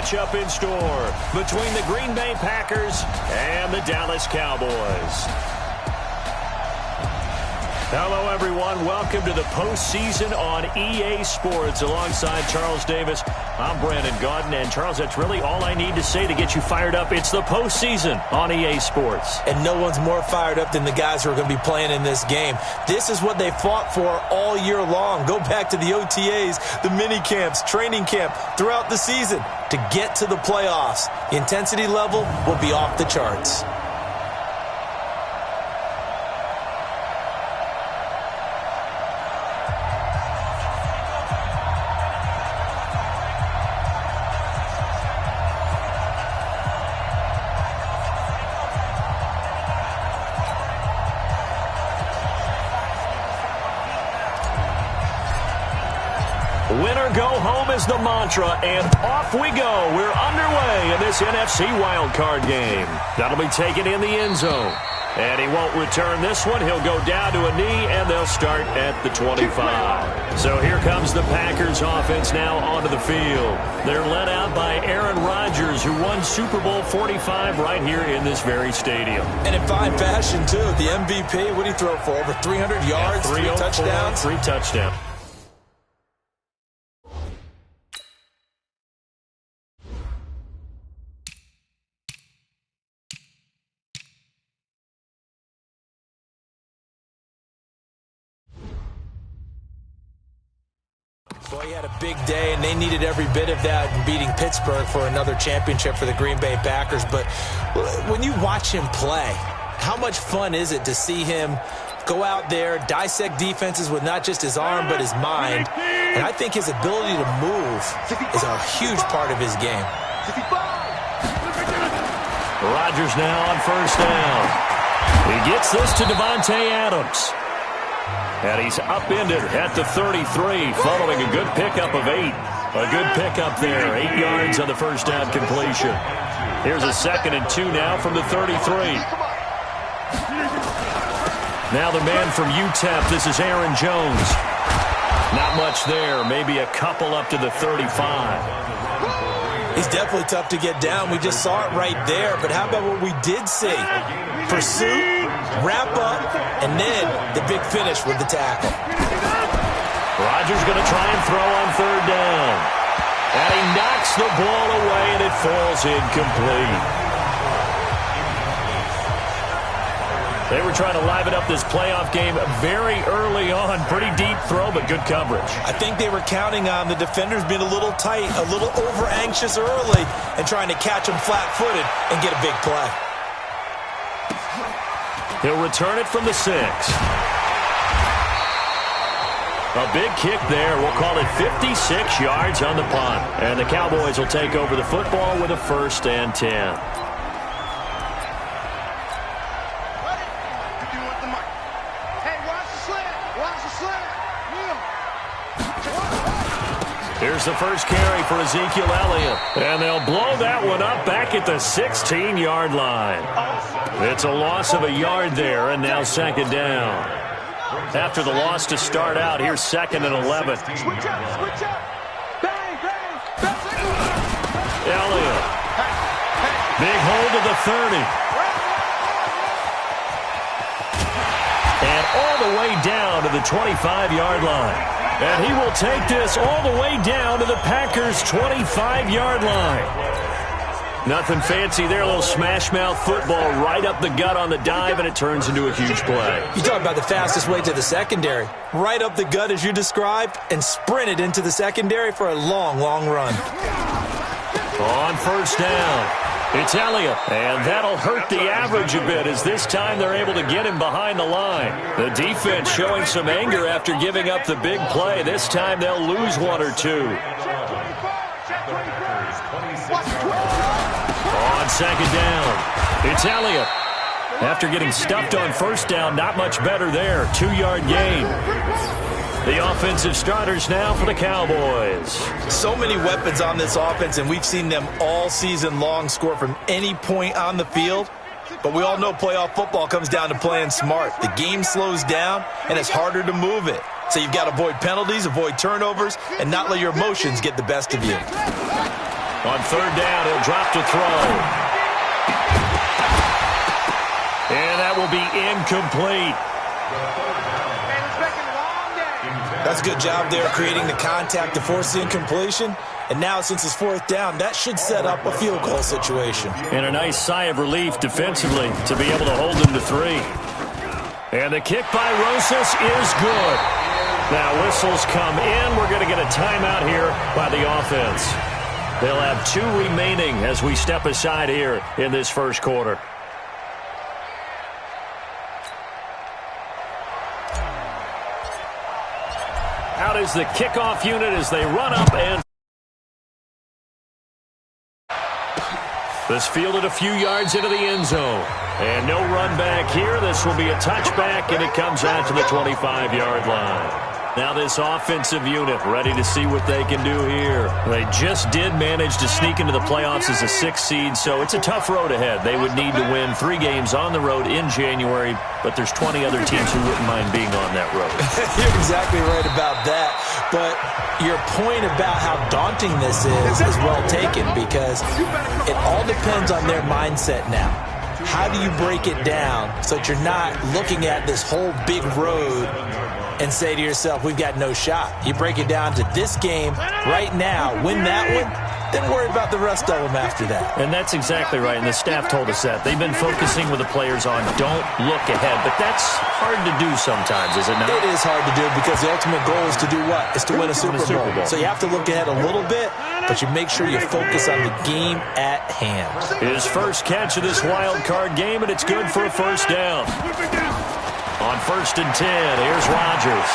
matchup in store between the Green Bay Packers and the Dallas Cowboys. Hello, everyone. Welcome to the postseason on EA Sports. Alongside Charles Davis, I'm Brandon Gaudin. And, Charles, that's really all I need to say to get you fired up. It's the postseason on EA Sports. And no one's more fired up than the guys who are going to be playing in this game. This is what they fought for all year long. Go back to the OTAs, the mini camps, training camp, throughout the season to get to the playoffs. The intensity level will be off the charts. Winner go home is the mantra, and off we go. We're underway in this NFC Wildcard game. That'll be taken in the end zone. And he won't return this one. He'll go down to a knee, and they'll start at the 25. So here comes the Packers offense now onto the field. They're led out by Aaron Rodgers, who won Super Bowl 45 right here in this very stadium. And in fine fashion, too. The MVP, what did he throw for? Over 300 yards, 3 touchdowns? 3 touchdowns. Boy, he had a big day, and they needed every bit of that in beating Pittsburgh for another championship for the Green Bay Packers. But when you watch him play, how much fun is it to see him go out there, dissect defenses with not just his arm but his mind? And I think his ability to move is a huge part of his game. Rodgers now on first down. He gets this to Devontae Adams. And he's upended at the 33, following a good pickup of 8. A good pickup there, 8 yards on the first down completion. Here's a 2nd and 2 now from the 33. Now the man from UTEP, this is Aaron Jones. Not much there, maybe a couple up to the 35. He's definitely tough to get down. We just saw it right there. But how about what we did see? Pursuit, wrap up, and then the big finish with the tackle. Rodgers going to try and throw on third down. And he knocks the ball away, and it falls incomplete. They were trying to liven up this playoff game very early on. Pretty deep throw, but good coverage. I think they were counting on the defenders being a little tight, a little over-anxious early, and trying to catch them flat-footed and get a big play. He'll return it from the 6. A big kick there. We'll call it 56 yards on the punt. And the Cowboys will take over the football with a 1st and 10. Here's the first carry for Ezekiel Elliott. And they'll blow that one up back at the 16-yard line. It's a loss of a yard there, and now 2nd down. After the loss to start out, here's 2nd and 11. Elliott. Big hold of the 30. And all the way down to the 25-yard line. And he will take this all the way down to the Packers' 25-yard line. Nothing fancy there, a little smash-mouth football right up the gut on the dive, and it turns into a huge play. You talk about the fastest way to the secondary. Right up the gut as you described, and sprinted into the secondary for a long, long run. On first down, it's Elliott, and that'll hurt the average a bit as this time they're able to get him behind the line. The defense showing some anger after giving up the big play. This time they'll lose 1 or 2. On 2nd down, it's Elliott. After getting stuffed on first down, not much better there. 2-yard gain. The offensive starters now for the Cowboys. So many weapons on this offense, and we've seen them all season long score from any point on the field. But we all know playoff football comes down to playing smart. The game slows down, and it's harder to move it. So you've got to avoid penalties, avoid turnovers, and not let your emotions get the best of you. On third down, he'll drop to throw. And that will be incomplete. That's a good job there creating the contact to force the incompletion. And now, since it's fourth down, that should set up a field goal situation. And a nice sigh of relief defensively to be able to hold them to 3. And the kick by Rosas is good. Now whistles come in. We're going to get a timeout here by the offense. They'll have 2 remaining as we step aside here in this first quarter. Out is the kickoff unit as they run up and this fielded a few yards into the end zone. And no run back here. This will be a touchback, and it comes out to the 25-yard line. Now this offensive unit ready to see what they can do here. They just did manage to sneak into the playoffs as a 6th seed, so it's a tough road ahead. They would need to win 3 games on the road in January, but there's 20 other teams who wouldn't mind being on that road. You're exactly right about that. But your point about how daunting this is well taken, because it all depends on their mindset now. How do you break it down so that you're not looking at this whole big road and say to yourself, we've got no shot? You break it down to this game right now, win that one, then worry about the rest of them after that. And that's exactly right, and the staff told us that. They've been focusing with the players on don't look ahead, but that's hard to do sometimes, is it not? It is hard to do because the ultimate goal is to do what? It's to win a Super Bowl. So you have to look ahead a little bit, but you make sure you focus on the game at hand. His first catch of this wild card game, and it's good for a first down. On 1st and 10, here's Rodgers.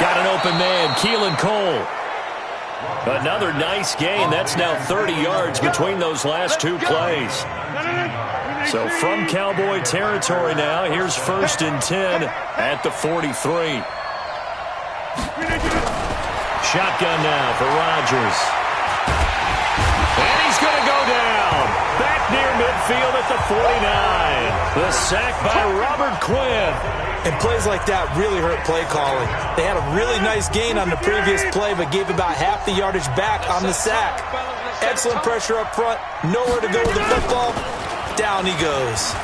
Got an open man, Keelan Cole. Another nice gain. That's now 30 yards between those last 2 plays. So from Cowboy territory now, here's 1st and 10 at the 43. Shotgun now for Rodgers. And he's going to go down. Back near midfield at the 49. The sack by Robert Quinn. And plays like that really hurt play calling. They had a really nice gain on the previous play, but gave about half the yardage back on the sack. Excellent pressure up front. Nowhere to go with the football. Down he goes.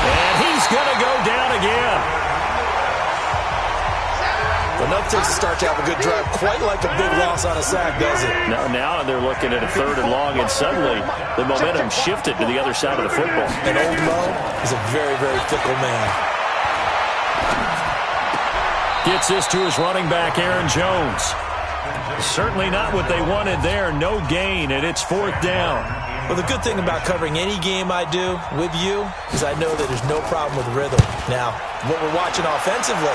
And he's going to go down again. Enough takes to start to have a good drive. Quite like a big loss on a sack, does it? Now they're looking at a 3rd and long, and suddenly the momentum shifted to the other side of the football. And old Mo is a very, very fickle man. Gets this to his running back, Aaron Jones. Certainly not what they wanted there. No gain, and it's 4th down. Well, the good thing about covering any game I do with you is I know that there's no problem with rhythm. Now, what we're watching offensively,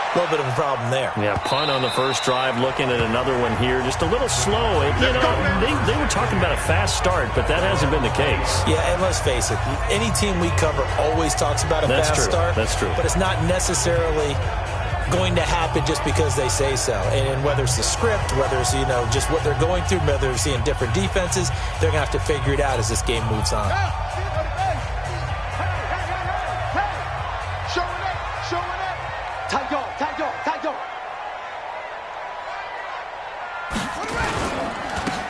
a little bit of a problem there. Yeah, punt on the first drive, looking at another one here. Just a little slow. You know, they were talking about a fast start, but that hasn't been the case. Yeah, and let's face it, any team we cover always talks about a fast start. That's true. But it's not necessarily going to happen just because they say so. And whether it's the script, whether it's, you know, just what they're going through, whether they're seeing different defenses, they're going to have to figure it out as this game moves on.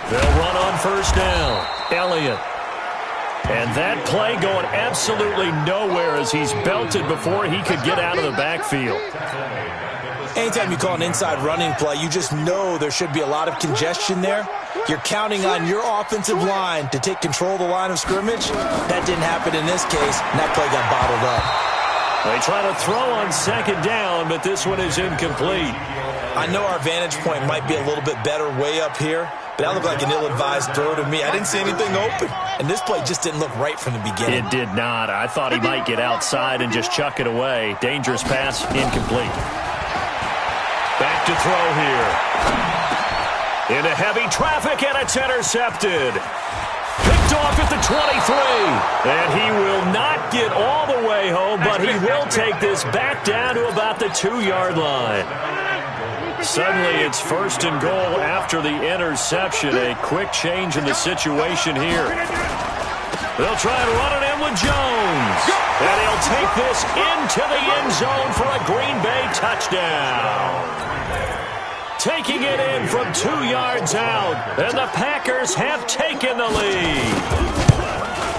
They'll run on first down. Elliott. And that play going absolutely nowhere as he's belted before he could get out of the backfield. Anytime you call an inside running play, you just know there should be a lot of congestion there. You're counting on your offensive line to take control of the line of scrimmage. That didn't happen in this case, and that play got bottled up. They try to throw on second down, but this one is incomplete. I know our vantage point might be a little bit better way up here, but that looked like an ill-advised throw to me. I didn't see anything open, and this play just didn't look right from the beginning. It did not. I thought he might get outside and just chuck it away. Dangerous pass, incomplete. Back to throw here. Into heavy traffic, and it's intercepted. Picked off at the 23. And he will not get all the way home, but he will take this back down to about the 2-yard line. Suddenly it's 1st and goal after the interception. A quick change in the situation here. They'll try and run it in with Jones. And he'll take this into the end zone for a Green Bay touchdown. taking it in from 2 yards out, and the Packers have taken the lead.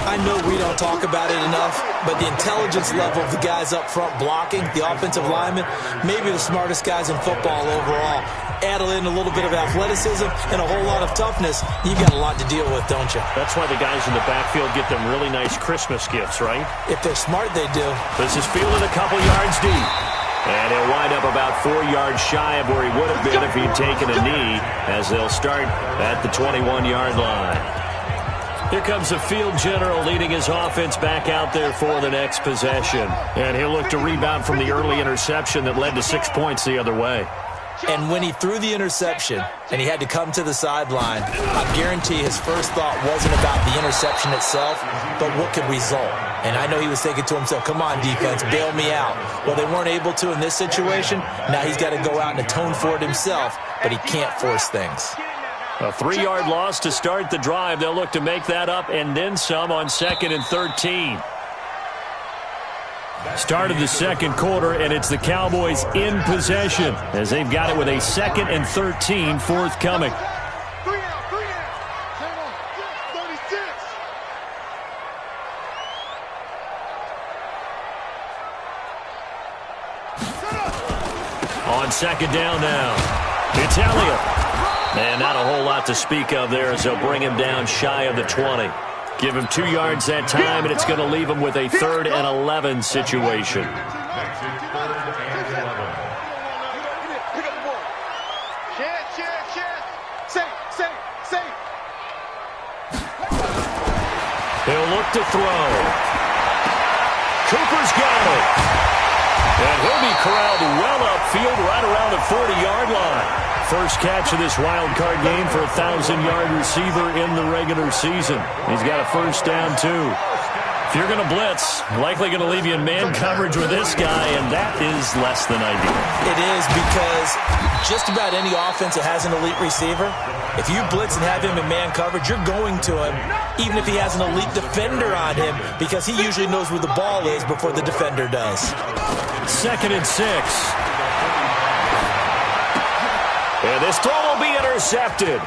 I know we don't talk about it enough, but the intelligence level of the guys up front blocking, the offensive linemen, maybe the smartest guys in football overall. Add in a little bit of athleticism and a whole lot of toughness, you got a lot to deal with, don't you? That's why the guys in the backfield get them really nice Christmas gifts, right? If they're smart, they do. This is fielded a couple yards deep. And he'll wind up about 4 yards shy of where he would have been if he'd taken a knee, as they'll start at the 21-yard line. Here comes the field general leading his offense back out there for the next possession. And he'll look to rebound from the early interception that led to 6 points the other way. And when he threw the interception and he had to come to the sideline, I guarantee his first thought wasn't about the interception itself, but what could result. And I know he was thinking to himself, come on, defense, bail me out. Well, they weren't able to in this situation. Now he's got to go out and atone for it himself, but he can't force things. A 3-yard loss to start the drive. They'll look to make that up and then some on 2nd and 13. Start of the second quarter, and it's the Cowboys in possession as they've got it with a 2nd and 13 forthcoming. On second down now, it's Elliott. And not a whole lot to speak of there as they'll bring him down shy of the 20. Give him 2 yards that time, and it's going to leave him with a 3rd and 11 situation. He'll look to throw. Cooper's got it. And he'll be corralled well upfield right around the 40-yard line. First catch of this wild card game for a 1,000-yard receiver in the regular season. He's got a first down, too. If you're going to blitz, likely going to leave you in man coverage with this guy, and that is less than ideal. It is, because just about any offense that has an elite receiver, if you blitz and have him in man coverage, you're going to him, even if he has an elite defender on him, because he usually knows where the ball is before the defender does. 2nd and 6. And this throw will be intercepted.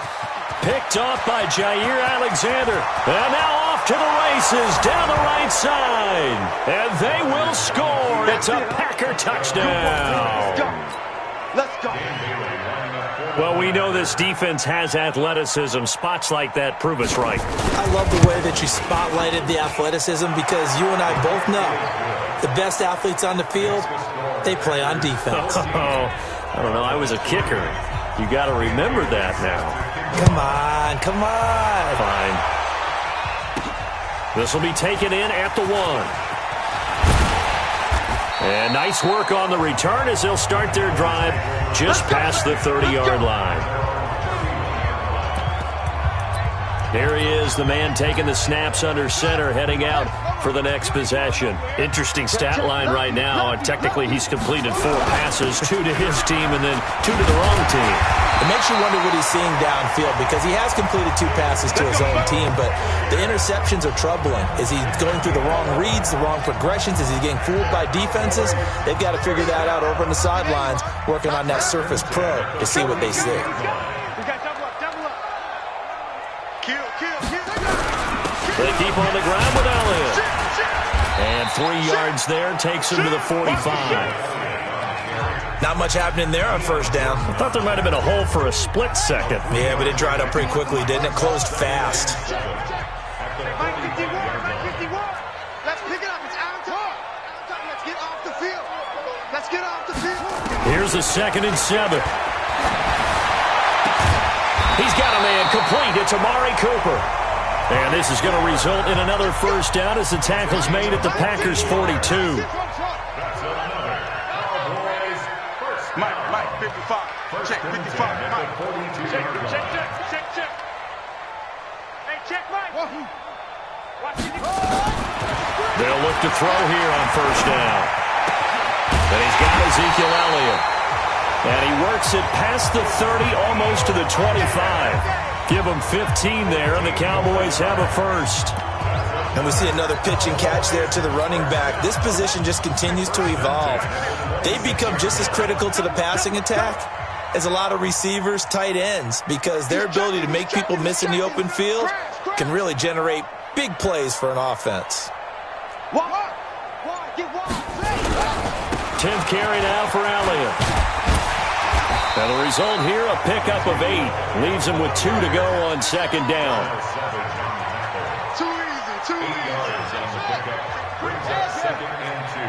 Picked off by Jair Alexander. And now off to the races down the right side. And they will score. It's a Packer touchdown. Let's go. Well, we know this defense has athleticism. Spots like that prove us right. I love the way that you spotlighted the athleticism, because you and I both know the best athletes on the field, they play on defense. I don't know. I was a kicker. You got to remember that now. Come on, come on. Fine. This will be taken in at the 1. And nice work on the return as they'll start their drive just past the 30-yard line. Here he is, the man taking the snaps under center, heading out for the next possession. Interesting stat line right now. Technically, he's completed 4 passes, 2 to his team and then 2 to the wrong team. It makes you wonder what he's seeing downfield, because he has completed 2 passes to his own team, but the interceptions are troubling. Is he going through the wrong reads, the wrong progressions? Is he getting fooled by defenses? They've got to figure that out over on the sidelines, working on that Surface Pro to see what they see. They keep on the ground with Elliott. And 3 yards there takes him to the 45. Not much happening there on first down. I thought there might have been a hole for a split second. Yeah, but it dried up pretty quickly, didn't it? Closed fast. Let's pick it up. It's out of time. Let's get off the field. Let's get off the field. Here's a 2nd and 7. He's got a man complete. It's Amari Cooper. And this is going to result in another first down as the tackle's made at the Packers' 42. Mike, 55. Check, 55. Mike. Check. Hey, check, Mike. They'll look to throw here on first down. And he's got Ezekiel Elliott. And he works it past the 30, almost to the 25. Give them 15 there, and the Cowboys have a first. And we see another pitch and catch there to the running back. This position just continues to evolve. They become just as critical to the passing attack is a lot of receivers, tight ends, because their ability to make people miss in the open field can really generate big plays for an offense. 10th carry now for Elliott. That'll result here, a pickup of 8. Leaves him with 2 to go on second down. Too easy, too easy. Brings up second and 2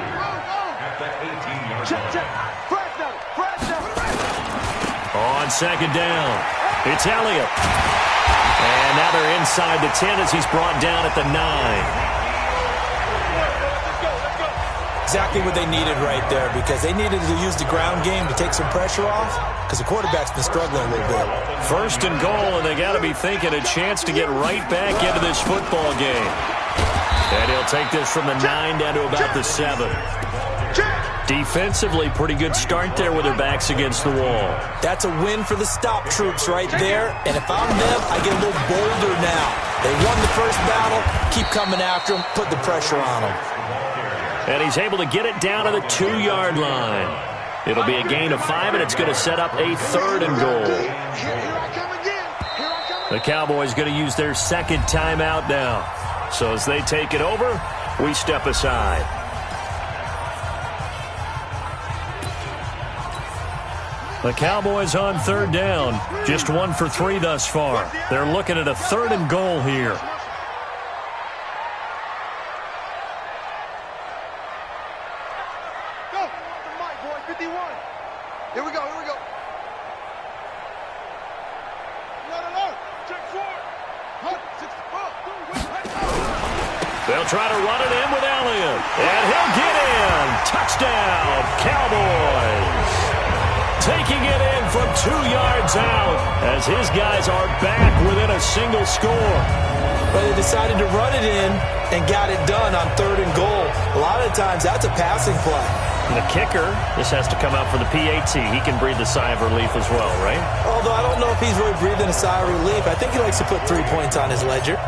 at the 18-yard line. On second down, it's Elliott. And now they're inside the 10 as he's brought down at the 9. Exactly what they needed right there, because they needed to use the ground game to take some pressure off, because the quarterback's been struggling a little bit. First and goal, and they got to be thinking a chance to get right back into this football game. And he'll take this from the 9 down to about the 7. Defensively, pretty good start there with their backs against the wall. That's a win for the stop troops right there, and if I'm them, I get a little bolder now. They won the first battle, keep coming after them, put the pressure on them. And he's able to get it down to the 2-yard line. It'll be a gain of 5, and it's going to set up a 3rd and goal. The Cowboys going to use their second timeout now. So as they take it over, we step aside. The Cowboys on 3rd down. Just 1 for 3 thus far. They're looking at a 3rd and goal here. They'll try to run it in with Elliott. And he'll get in. Touchdown, Cowboys. Taking it in from 2 yards out as his guys are back within a single score. But they decided to run it in and got it done on 3rd and goal. A lot of times that's a passing play. And the kicker, this has to come out for the PAT. He can breathe a sigh of relief as well, right? Although I don't know if he's really breathing a sigh of relief. I think he likes to put 3 points on his ledger.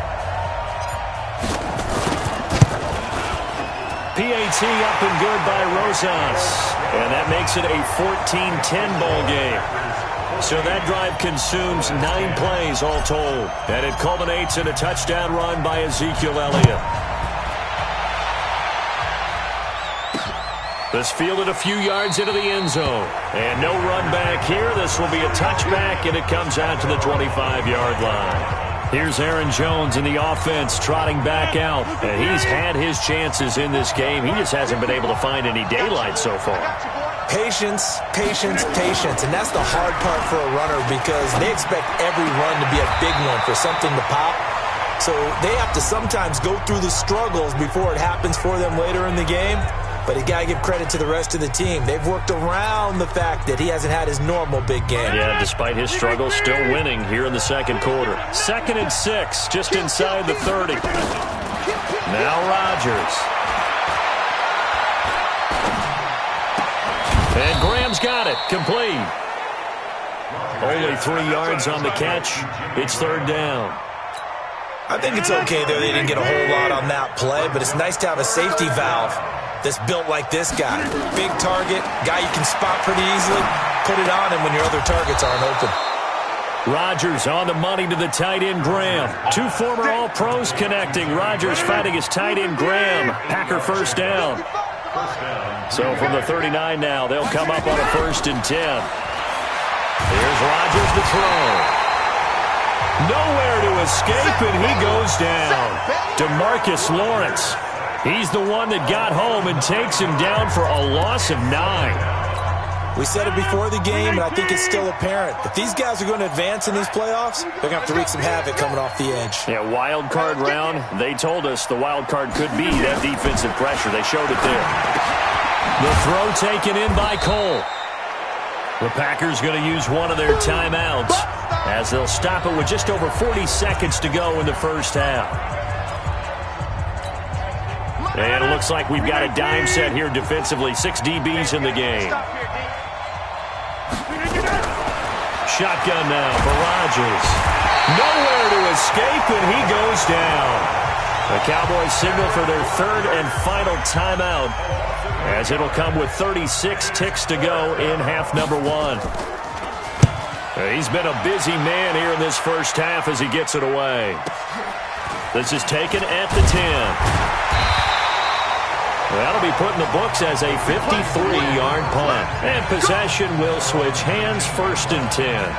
PAT up and good by Rosas. And that makes it a 14-10 ball game. So that drive consumes 9 plays all told. And it culminates in a touchdown run by Ezekiel Elliott. This fielded a few yards into the end zone. And no run back here. This will be a touchback, and it comes out to the 25-yard line. Here's Aaron Jones in the offense trotting back out. And he's had his chances in this game. He just hasn't been able to find any daylight so far. Patience, patience, patience. And that's the hard part for a runner, because they expect every run to be a big one for something to pop. So they have to sometimes go through the struggles before it happens for them later in the game. But you got to give credit to the rest of the team. They've worked around the fact that he hasn't had his normal big game. Yeah, despite his struggles, still winning here in the second quarter. 2nd and 6, just inside the 30. Now Rodgers. And Graham's got it. Complete. Only 3 yards on the catch. It's 3rd down. I think it's okay there. They didn't get a whole lot on that play, but it's nice to have a safety valve that's built like this guy. Big target, guy you can spot pretty easily. Put it on him when your other targets aren't open. Rodgers on the money to the tight end Graham. 2 former All-Pros connecting. Rodgers fighting his tight end Graham. Packer first down. So from the 39 now, they'll come up on a 1st and 10. Here's Rodgers to throw. Nowhere to escape, and he goes down. DeMarcus Lawrence. He's the one that got home and takes him down for a loss of 9. We said it before the game, and I think it's still apparent. If these guys are going to advance in these playoffs, they're going to have to wreak some havoc coming off the edge. Yeah, wild card round. They told us the wild card could be that defensive pressure. They showed it there. The throw taken in by Cole. The Packers going to use one of their timeouts as they'll stop it with just over 40 seconds to go in the first half. And it looks like we've got a dime set here defensively. 6 DBs in the game. Shotgun now for Rodgers. Nowhere to escape, and he goes down. The Cowboys signal for their 3rd and final timeout, as it'll come with 36 ticks to go in half number 1. He's been a busy man here in this first half as he gets it away. This is taken at the 10. That'll be put in the books as a 53-yard punt. And possession will switch hands, 1st and 10.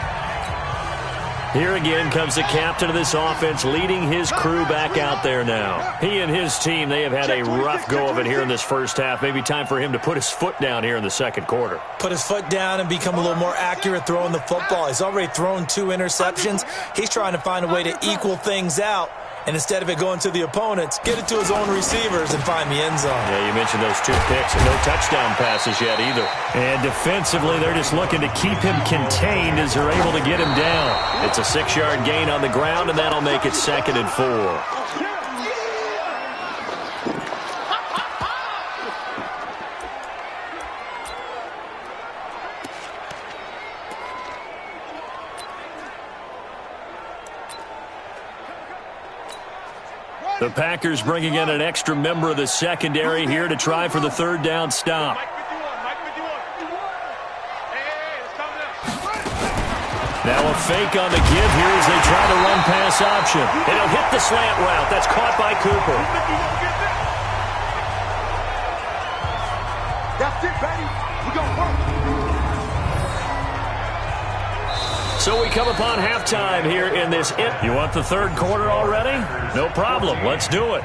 Here again comes the captain of this offense leading his crew back out there now. He and his team, they have had a rough go of it here in this first half. Maybe time for him to put his foot down here in the second quarter. Put his foot down and become a little more accurate throwing the football. He's already thrown 2 interceptions. He's trying to find a way to equal things out. And instead of it going to the opponents, get it to his own receivers and find the end zone. Yeah, you mentioned those 2 picks and no touchdown passes yet either. And defensively, they're just looking to keep him contained as they're able to get him down. It's a 6-yard gain on the ground, and that'll make it 2nd and 4. The Packers bringing in an extra member of the secondary here to try for the 3rd down stop. Now a fake on the give here as they try the run-pass option. And he'll hit the slant route. That's caught by Cooper. That's it, baby. We're going to work. So we come upon halftime here in this. You want the 3rd quarter already? No problem. Let's do it.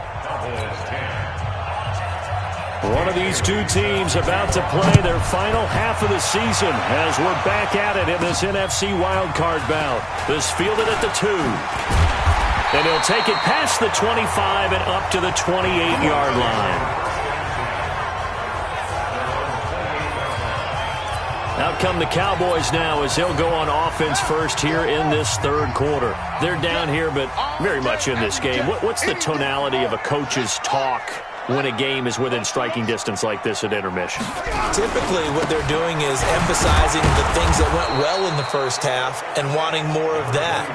One of these 2 teams about to play their final half of the season as we're back at it in this NFC Wildcard bout. This fielded at the 2. And he'll take it past the 25 and up to the 28-yard line. Out come the Cowboys now as they'll go on offense first here in this 3rd quarter. They're down here, but very much in this game. What's the tonality of a coach's talk when a game is within striking distance like this at intermission? Typically, what they're doing is emphasizing the things that went well in the first half and wanting more of that.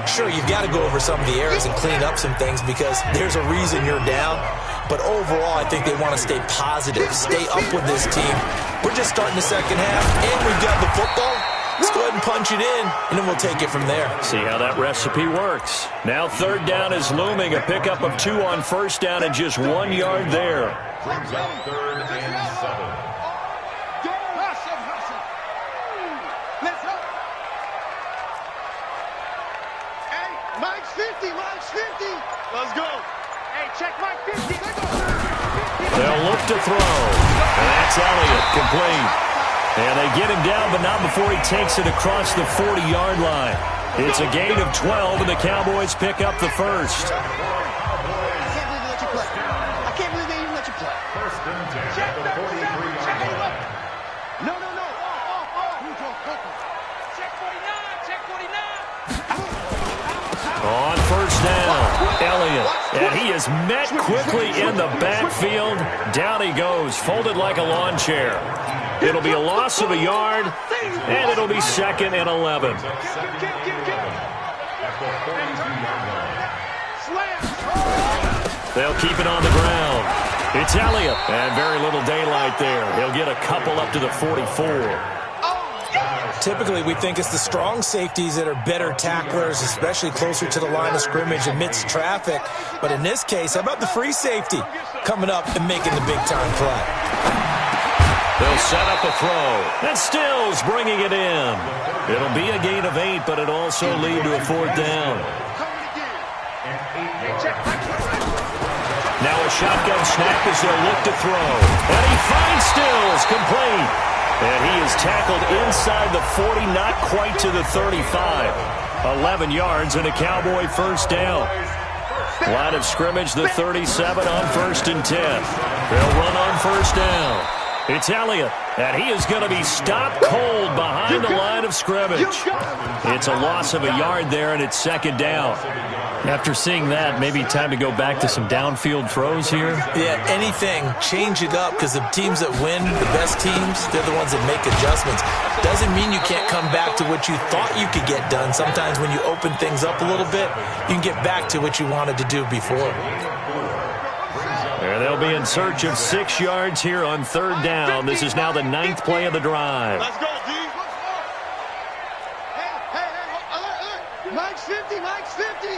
Sure, you've got to go over some of the errors and clean up some things because there's a reason you're down. But overall, I think they want to stay positive, stay up with this team. We're just starting the second half, and we've got the football. Let's go ahead and punch it in, and then we'll take it from there. See how that recipe works. Now 3rd down is looming. A pickup of 2 on 1st down and just 1 yard there. Brings up 3rd and 7. Let's go. Hey, Mike's 50. Mike's 50. Let's go. Hey, check Mike 50. They'll look to throw. And that's Elliott, complete. And they get him down, but not before he takes it across the 40-yard line. It's a gain of 12, and the Cowboys pick up the 1st. I can't believe they even let you play. 1st and 10 at the 43-yard line. No. Check 49, check 49. On 1st down, Elliott. And he is met quickly in the backfield. Down he goes, folded like a lawn chair. It'll be a loss of a yard, and it'll be 2nd and 11. They'll keep it on the ground. It's Elliott, and very little daylight there. He'll get a couple up to the 44. Typically, we think it's the strong safeties that are better tacklers, especially closer to the line of scrimmage amidst traffic. But in this case, how about the free safety coming up and making the big-time play? They'll set up a throw. And Stills bringing it in. It'll be a gain of 8, but it'll also lead to a 4th down. Now a shotgun snap as they'll look to throw. And he finds Stills, complete. And he is tackled inside the 40, not quite to the 35. 11 yards and a Cowboy 1st down. Line of scrimmage, the 37 on 1st and 10. They'll run on 1st down. It's Elliott, and he is going to be stopped cold behind the line of scrimmage. It's a loss of a yard there, and it's 2nd down. After seeing that, maybe time to go back to some downfield throws here? Yeah, anything. Change it up because the teams that win, the best teams, they're the ones that make adjustments. Doesn't mean you can't come back to what you thought you could get done. Sometimes when you open things up a little bit, you can get back to what you wanted to do before. And they'll be in search of 6 yards here on 3rd down. This is now the 9th play of the drive. Let's go, D. Hey, Next 50.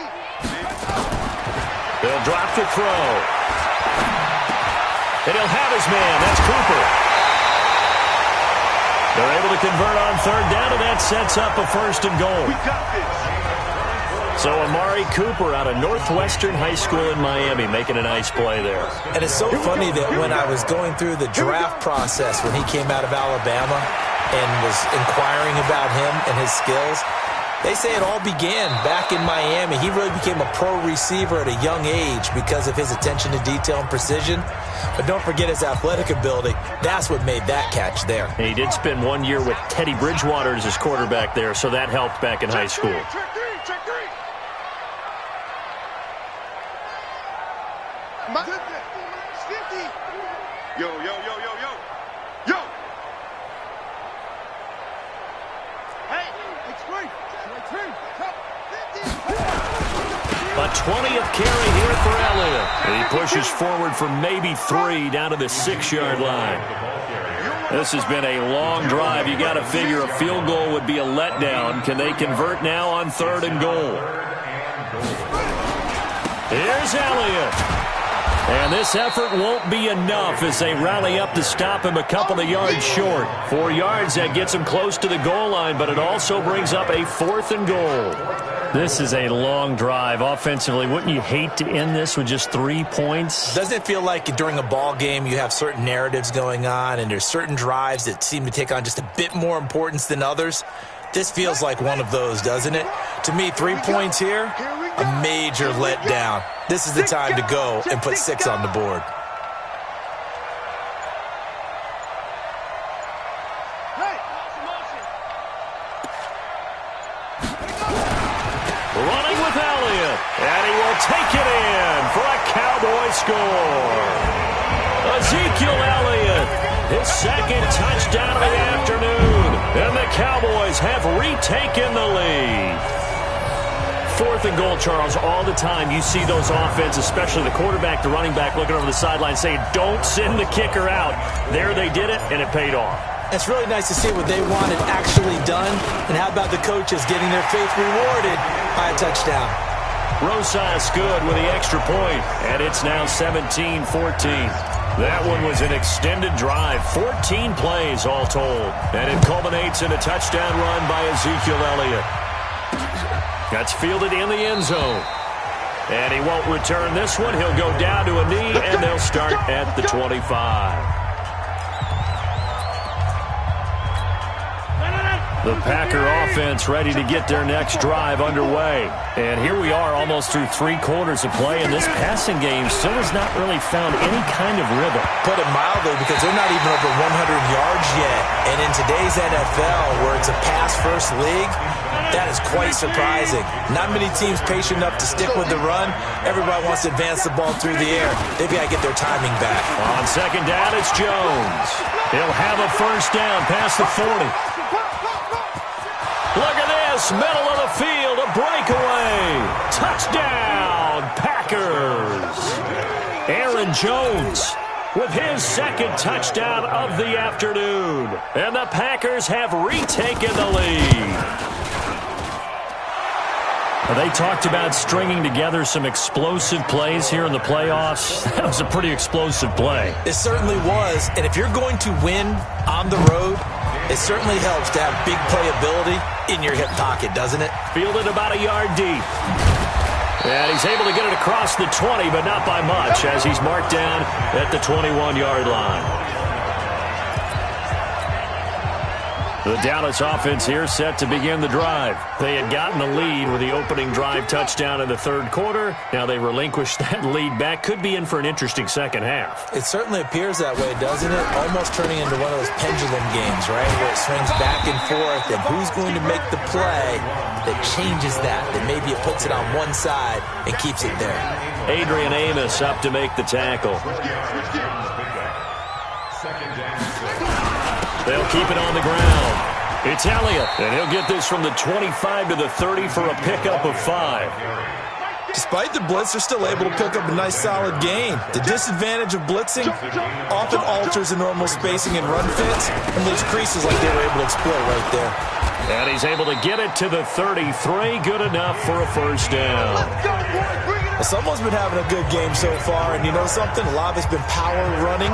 They'll drop the throw. And he'll have his man. That's Cooper. They're able to convert on third down, and that sets up a first and goal. We got this. So Amari Cooper out of Northwestern High School in Miami making a nice play there. And it's so funny that when I was going through the draft process when he came out of Alabama and was inquiring about him and his skills, they say it all began back in Miami. He really became a pro receiver at a young age because of his attention to detail and precision. But don't forget his athletic ability. That's what made that catch there. And he did spend 1 year with Teddy Bridgewater as his quarterback there, so that helped back in high school. Check three. My 50. Yo. Hey, it's free. A 20th carry here for Elliott. He pushes forward for maybe 3 down to the 6-yard line. This has been a long drive. You got to figure a field goal would be a letdown. Can they convert now on third and goal? Here's Elliott. And this effort won't be enough as they rally up to stop him a couple of yards short. 4 yards, that gets him close to the goal line, but it also brings up a 4th and goal. This is a long drive offensively. Wouldn't you hate to end this with just 3 points? Doesn't it feel like during a ball game you have certain narratives going on and there's certain drives that seem to take on just a bit more importance than others? This feels like one of those, doesn't it? To me, 3 points here, a major letdown. This is the time to go and put 6 on the board. Running with Elliott, and he will take it in for a Cowboy score. Ezekiel Elliott, his second touchdown of the afternoon, and the Cowboys have retaken the lead. 4th and goal, Charles. All the time you see those offenses, especially the quarterback, the running back, looking over the sideline saying, don't send the kicker out. There they did it, and it paid off. It's really nice to see what they wanted actually done. And how about the coaches getting their faith rewarded by a touchdown? Rosas good with the extra point, and it's now 17-14. That one was an extended drive, 14 plays all told. And it culminates in a touchdown run by Ezekiel Elliott. That's fielded in the end zone. And he won't return this one. He'll go down to a knee, and they'll start at the 25. The Packer offense ready to get their next drive underway. And here we are almost through 3 quarters of play, and this passing game still has not really found any kind of rhythm. Put it mildly, because they're not even over 100 yards yet. And in today's NFL, where it's a pass-first league, that is quite surprising. Not many teams patient enough to stick with the run. Everybody wants to advance the ball through the air. They've got to get their timing back. On second down, it's Jones. He'll have a first down past the 40. Look at this, middle of the field, a breakaway. Touchdown, Packers. Aaron Jones with his second touchdown of the afternoon. And the Packers have retaken the lead. They talked about stringing together some explosive plays here in the playoffs. That was a pretty explosive play. It certainly was. And if you're going to win on the road, it certainly helps to have big playability in your hip pocket, doesn't it? Fielded about a yard deep. And he's able to get it across the 20, but not by much, as he's marked down at the 21-yard line. The Dallas offense here set to begin the drive. They had gotten the lead with the opening drive touchdown in the third quarter. Now they relinquished that lead back. Could be in for an interesting second half. It certainly appears that way, doesn't it? Almost turning into one of those pendulum games, right? Where it swings back and forth, and who's going to make the play that changes that maybe it puts it on one side and keeps it there. Adrian Amos up to make the tackle. They'll keep it on the ground. It's Elliott, and he'll get this from the 25 to the 30 for a pickup of 5. Despite the blitz, they're still able to pick up a nice solid gain. The disadvantage of blitzing often alters the normal spacing and run fits, and those creases like they were able to exploit right there. And he's able to get it to the 33. Good enough for a first down. Well, someone's been having a good game so far, and you know something? A lot of it's been power running.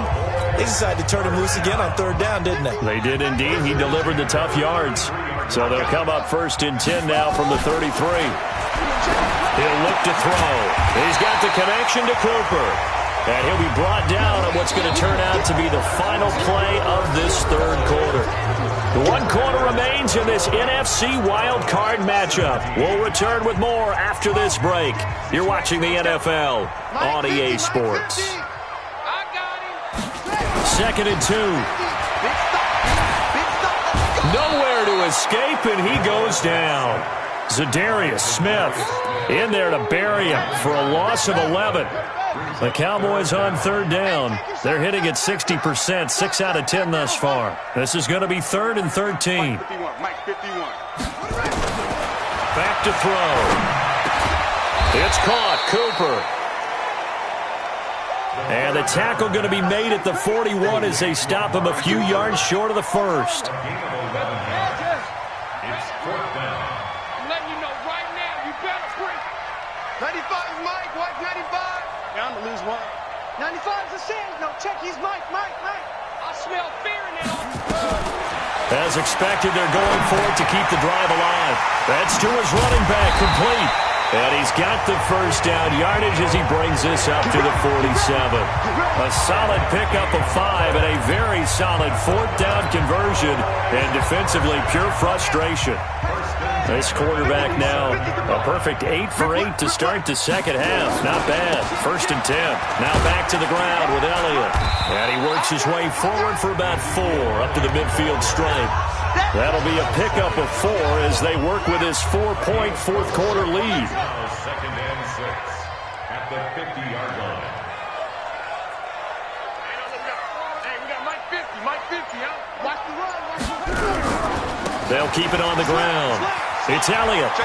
They decided to turn him loose again on third down, didn't they? They did indeed. He delivered the tough yards. So they'll come up first and 10 now from the 33. He'll look to throw. He's got the connection to Cooper. And he'll be brought down on what's going to turn out to be the final play of this third quarter. The 1 quarter remains in this NFC Wildcard matchup. We'll return with more after this break. You're watching the NFL on EA Sports. Second and 2. Nowhere to escape, and he goes down. Zadarius Smith in there to bury him for a loss of 11. The Cowboys on third down. They're hitting at 60%, 6 out of 10 thus far. This is going to be 3rd and 13. Back to throw. It's caught. Cooper. And the tackle going to be made at the 41 as they stop him a few yards short of the first. I'm letting you know right now, you better break. 95 is Mike. Watch 95. I'm going to lose one. 95 is a sin. No, check. He's Mike. I smell fear in that. As expected, they're going for it to keep the drive alive. That's to his running back, complete. And he's got the first down yardage as he brings this up to the 47. A solid pickup of 5 and a very solid 4th down conversion. And defensively, pure frustration. This quarterback now, a perfect 8 for 8 to start the second half. Not bad. 1st and 10. Now back to the ground with Elliott. And he works his way forward for about 4 up to the midfield stripe. That'll be a pickup of 4 as they work with his 4-point fourth quarter lead. Second and 6 at the 50-yard line. Hey, we got Mike 50, huh? Watch the run. They'll keep it on the ground. It's Elliott.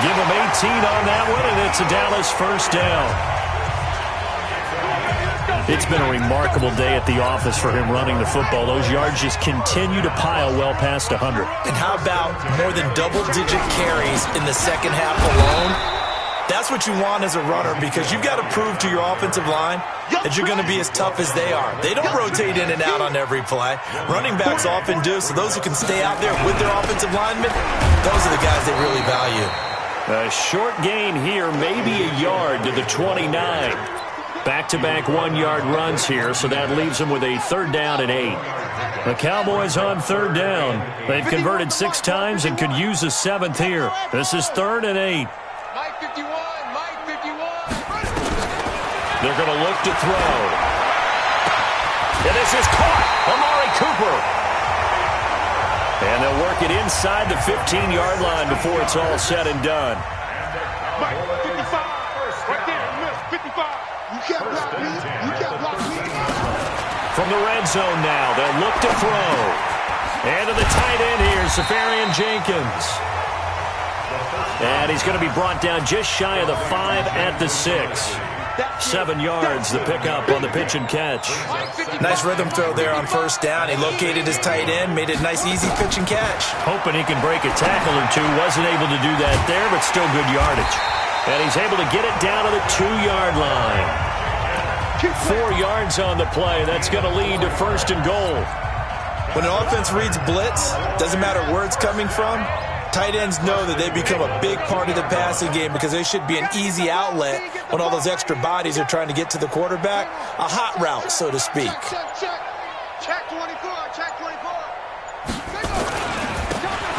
Give him 18 on that one, and it's a Dallas first down. It's been a remarkable day at the office for him running the football. Those yards just continue to pile well past 100. And how about more than double-digit carries in the second half alone? That's what you want as a runner, because you've got to prove to your offensive line that you're going to be as tough as they are. They don't rotate in and out on every play. Running backs often do, so those who can stay out there with their offensive linemen, those are the guys they really value. A short gain here, maybe a yard to the 29. Back-to-back 1-yard runs here, so that leaves them with a 3rd down and 8. The Cowboys on 3rd down. They've converted 6 times and could use a 7th here. This is 3rd and 8. Mike 51, Mike 51. They're going to look to throw. And this is caught. Amari Cooper. And they'll work it inside the 15-yard line before it's all said and done. Mike 55. Right there, miss 55. You can't block me. You can't block me. From the red zone now, they'll look to throw. And to the tight end here, Safarian Jenkins. And he's going to be brought down just shy of the 5 at the 6. 7 yards, the pickup on the pitch and catch. Nice rhythm throw there on first down. He located his tight end, made it a nice, easy pitch and catch. Hoping he can break a tackle or two. Wasn't able to do that there, but still good yardage. And he's able to get it down to the 2-yard line. 4 yards on the play. That's going to lead to 1st and goal. When an offense reads blitz, doesn't matter where it's coming from, tight ends know that they become a big part of the passing game because they should be an easy outlet when all those extra bodies are trying to get to the quarterback. A hot route, so to speak. Check 24. Check 24.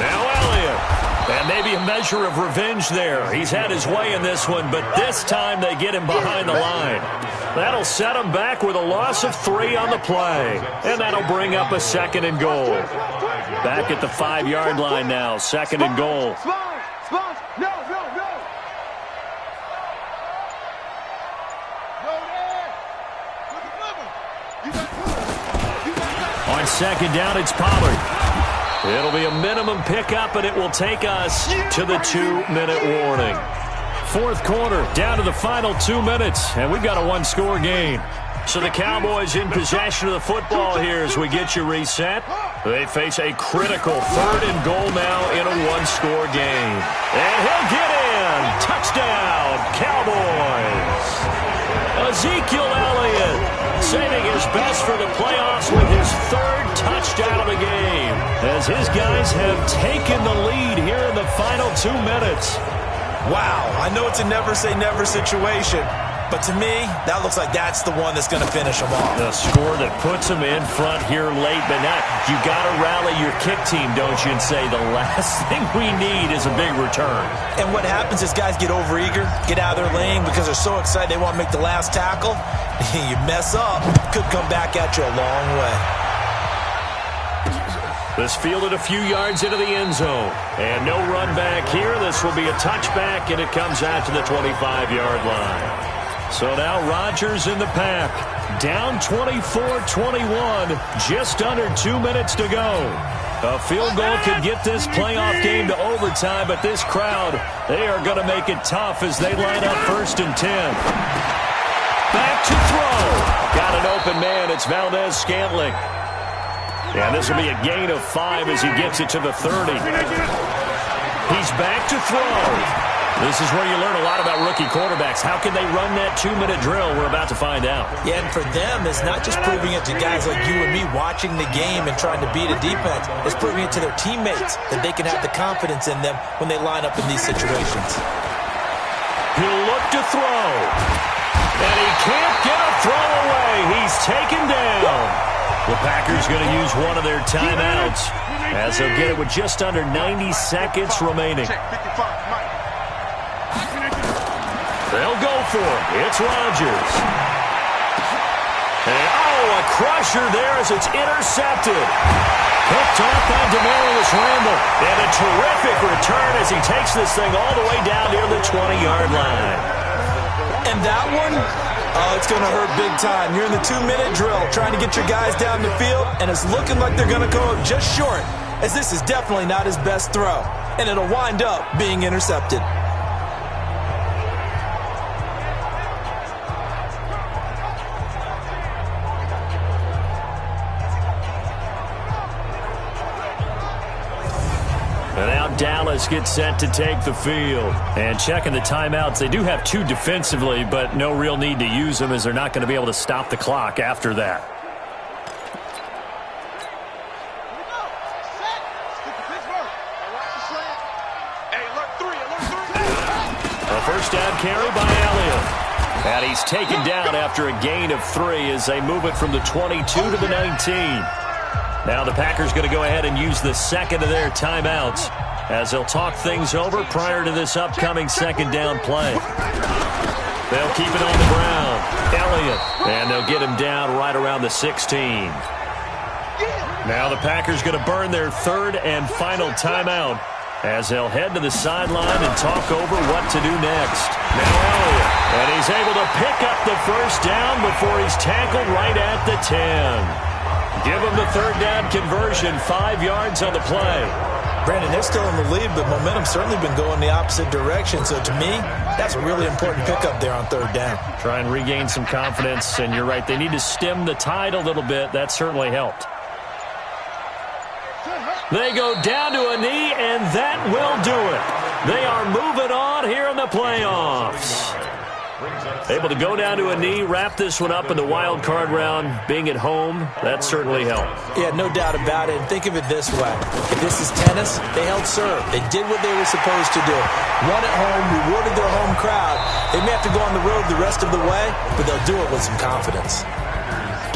Now Elliott. And maybe a measure of revenge there. He's had his way in this one, but this time they get him behind the line. That'll set him back with a loss of 3 on the play. And that'll bring up a 2nd and goal. Back at the 5-yard line now, 2nd and goal. Spons. No. On 2nd down, it's Pollard. It'll be a minimum pickup, and it will take us to the 2-minute warning. 4th quarter, down to the final 2 minutes, and we've got a 1-score game. So the Cowboys in possession of the football here as we get you reset. They face a critical 3rd and goal now in a one-score game. And he'll get in. Touchdown, Cowboys. Ezekiel Elliott saving his best for the playoffs with his 3rd touchdown of the game, as his guys have taken the lead here in the final 2 minutes. Wow, I know it's a never-say-never situation, but to me, that looks like that's the one that's going to finish them off. The score that puts them in front here late, but now you got to rally your kick team, don't you, and say the last thing we need is a big return. And what happens is guys get overeager, get out of their lane because they're so excited they want to make the last tackle. You mess up, could come back at you a long way. This fielded a few yards into the end zone. And no run back here. This will be a touchback, and it comes out to the 25-yard line. So now Rodgers in the pack. Down 24-21. Just under 2 minutes to go. A field goal could get this playoff game to overtime, but this crowd, they are going to make it tough as they line up 1st and 10. Back to throw. Got an open man. It's Valdez-Scantling. And this will be a gain of 5 as he gets it to the 30. He's back to throw. This is where you learn a lot about rookie quarterbacks. How can they run that 2-minute drill? We're about to find out. Yeah, and for them, it's not just proving it to guys like you and me watching the game and trying to beat a defense. It's proving it to their teammates that they can have the confidence in them when they line up in these situations. He'll look to throw. And he can't get a throw away. He's taken down. The Packers going to use one of their timeouts as they'll get it with just under 90 seconds remaining. They'll go for it. It's Rodgers. And, a crusher there as it's intercepted. Picked off by Demarius Randall. And a terrific return as he takes this thing all the way down near the 20-yard line. And that one, it's going to hurt big time. You're in the 2-minute drill trying to get your guys down the field, and it's looking like they're going to go just short, as this is definitely not his best throw, and it'll wind up being intercepted. And now Dallas gets set to take the field. And checking the timeouts, they do have 2 defensively, but no real need to use them as they're not going to be able to stop the clock after that. A first down carry by Elliott. And he's taken down after a gain of 3 as they move it from the 22 to the 19. Now the Packers going to go ahead and use the second of their timeouts as they'll talk things over prior to this upcoming second down play. They'll keep it on the ground. Elliott. And they'll get him down right around the 16. Now the Packers going to burn their 3rd and final timeout as they'll head to the sideline and talk over what to do next. Now Elliott. And he's able to pick up the first down before he's tackled right at the 10. Give them the 3rd down conversion, 5 yards on the play. Brandon, they're still in the lead, but momentum's certainly been going the opposite direction. So to me, that's a really important pickup there on 3rd down. Try and regain some confidence, and you're right. They need to stem the tide a little bit. That certainly helped. They go down to a knee, and that will do it. They are moving on here in the playoffs. Able to go down to a knee, wrap this one up in the wild card round. Being at home, that certainly helped. Yeah, no doubt about it. And think of it this way. If this is tennis, they held serve. They did what they were supposed to do. Won at home, rewarded their home crowd. They may have to go on the road the rest of the way, but they'll do it with some confidence.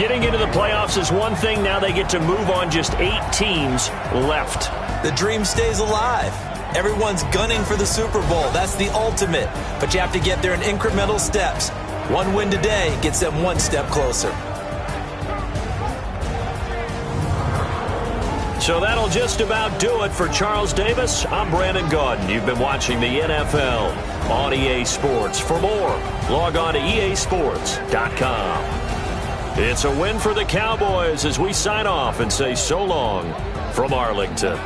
Getting into the playoffs is one thing. Now they get to move on. Just 8 teams left. The dream stays alive. Everyone's gunning for the Super Bowl. That's the ultimate. But you have to get there in incremental steps. One win today gets them one step closer. So that'll just about do it for Charles Davis. I'm Brandon Gaudin. You've been watching the NFL on EA Sports. For more, log on to easports.com. It's a win for the Cowboys as we sign off and say so long from Arlington.